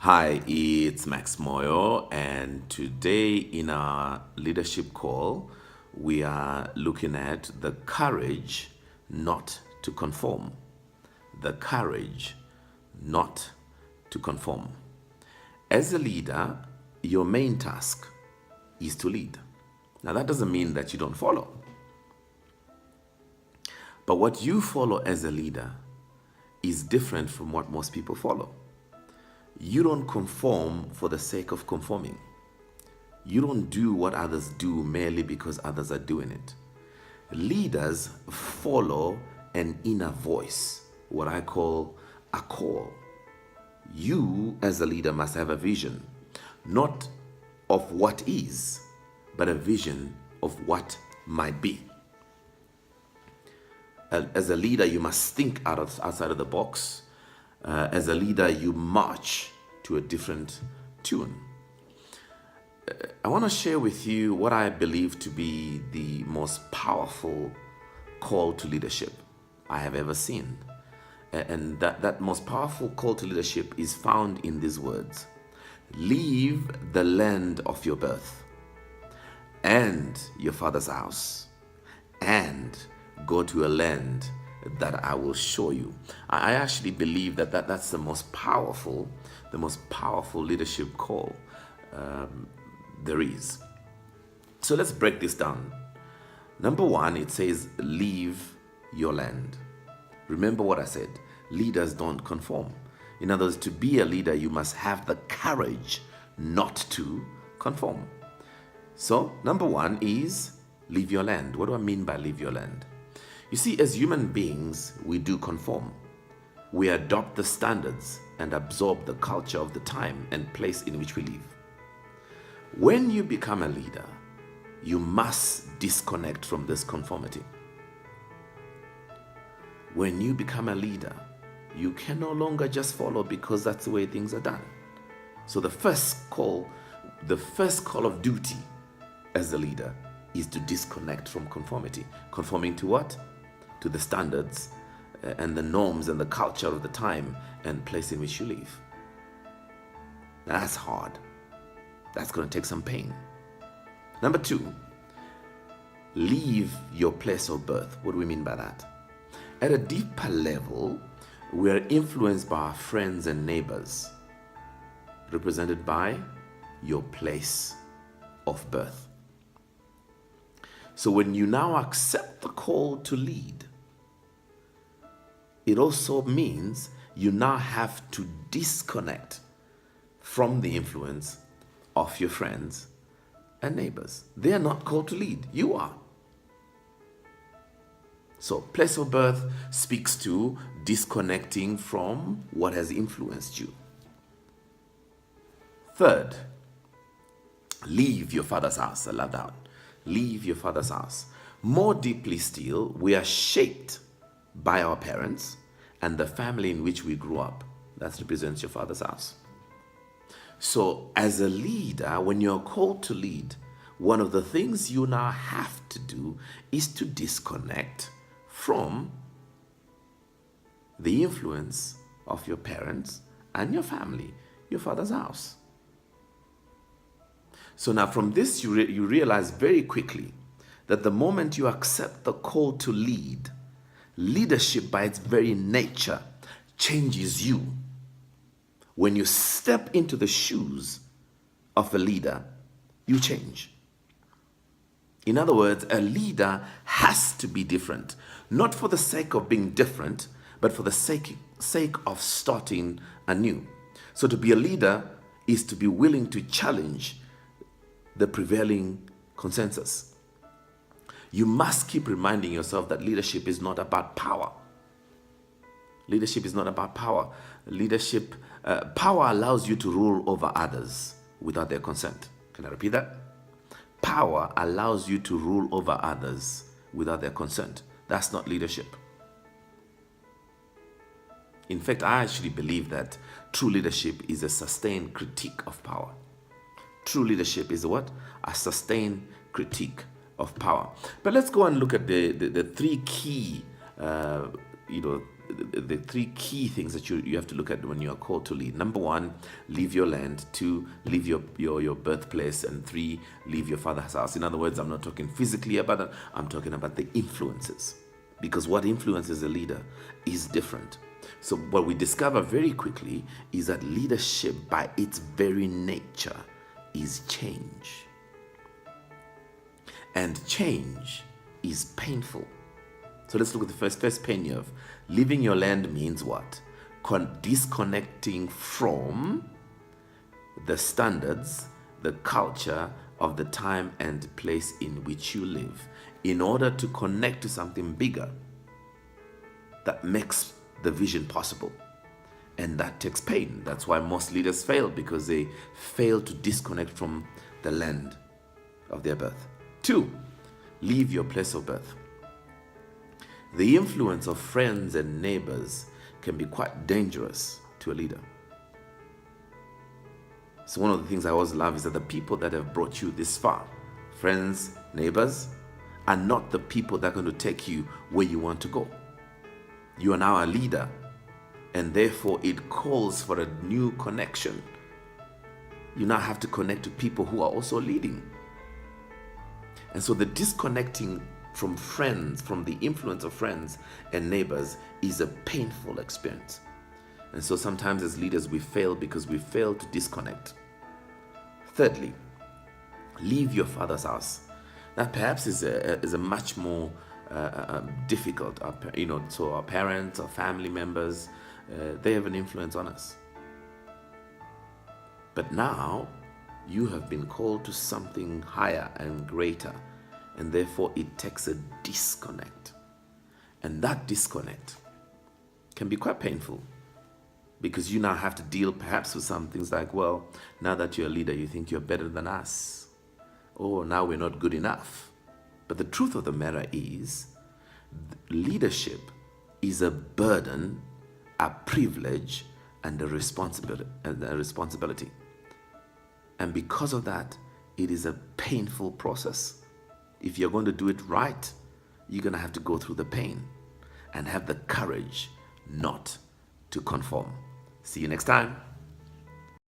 Hi, it's Max Moyo, and today in our leadership call, we are looking at the courage not to conform. The courage not to conform. As a leader, your main task is to lead. Now, that doesn't mean that you don't follow, but what you follow as a leader is different from what most people follow. You don't conform for the sake of conforming. You don't do what others do merely because others are doing it. Leaders follow an inner voice, what I call a call. You, as a leader, must have a vision, not of what is, but a vision of what might be. As a leader, you must think outside of the box. As a leader, you march to a different tune. I want to share with you what I believe to be the most powerful call to leadership I have ever seen. And that most powerful call to leadership is found in these words: leave the land of your birth and your father's house and go to a land that I will show you. I actually believe that's the most powerful leadership call there is. So let's break this down. Number one, it says, leave your land. Remember what I said. Leaders don't conform. In other words, to be a leader, you must have the courage not to conform. So, number one is leave your land. What do I mean by leave your land? You see, as human beings, we do conform. We adopt the standards and absorb the culture of the time and place in which we live. When you become a leader, you must disconnect from this conformity. When you become a leader, you can no longer just follow because that's the way things are done. So the first call of duty as a leader is to disconnect from conformity. Conforming to what? To the standards and the norms and the culture of the time and place in which you live. That's hard. That's going to take some pain. Number two, leave your place of birth. What do we mean by that? At a deeper level, we are influenced by our friends and neighbors, represented by your place of birth. So when you now accept the call to lead, it also means you now have to disconnect from the influence of your friends and neighbors. They are not called to lead. You are. So place of birth speaks to disconnecting from what has influenced you. Third, leave your father's house. I love that one. Leave your father's house. More deeply still, we are shaped by our parents and the family in which we grew up. That represents your father's house. So as a leader, when you're called to lead, one of the things you now have to do is to disconnect from the influence of your parents and your family, your father's house. So now from this, you realize very quickly that the moment you accept the call to lead, leadership by its very nature changes you. When you step into the shoes of a leader, you change. In other words, a leader has to be different, not for the sake of being different, but for the sake of starting anew. So to be a leader is to be willing to challenge the prevailing consensus. You must keep reminding yourself that leadership is not about power. Leadership is not about power. Power allows you to rule over others without their consent. Can I repeat that? Power allows you to rule over others without their consent. That's not leadership. In fact, I actually believe that true leadership is a sustained critique of power. True leadership is what? A sustained critique of power. But let's go and look at the three key the three key things that you have to look at when you are called to lead. Number one, leave your land. Two, leave your birthplace. And three, leave your father's house. In other words, I'm not talking physically about it. I'm talking about the influences. Because what influences a leader is different. So what we discover very quickly is that leadership by its very nature is change. And change is painful. So let's look at the first pain you have. Leaving your land means what? Disconnecting from the standards, the culture of the time and place in which you live, in order to connect to something bigger that makes the vision possible. And that takes pain. That's why most leaders fail, because they fail to disconnect from the land of their birth. Two, leave your place of birth. The influence of friends and neighbors can be quite dangerous to a leader. So one of the things I always love is that the people that have brought you this far, friends, neighbors, are not the people that are going to take you where you want to go. You are now a leader, and therefore it calls for a new connection. You now have to connect to people who are also leading. And so the disconnecting from friends, from the influence of friends and neighbors, is a painful experience. And so sometimes as leaders we fail because we fail to disconnect. Thirdly, leave your father's house. That perhaps is a much more difficult. So our parents, our family members, they have an influence on us. But now you have been called to something higher and greater, and therefore it takes a disconnect. And that disconnect can be quite painful, because you now have to deal perhaps with some things like, well, now that you're a leader, you think you're better than us. Oh, now we're not good enough. But the truth of the matter is, leadership is a burden, a privilege, and a responsibility. And because of that, it is a painful process. If you're going to do it right, you're going to have to go through the pain and have the courage not to conform. See you next time.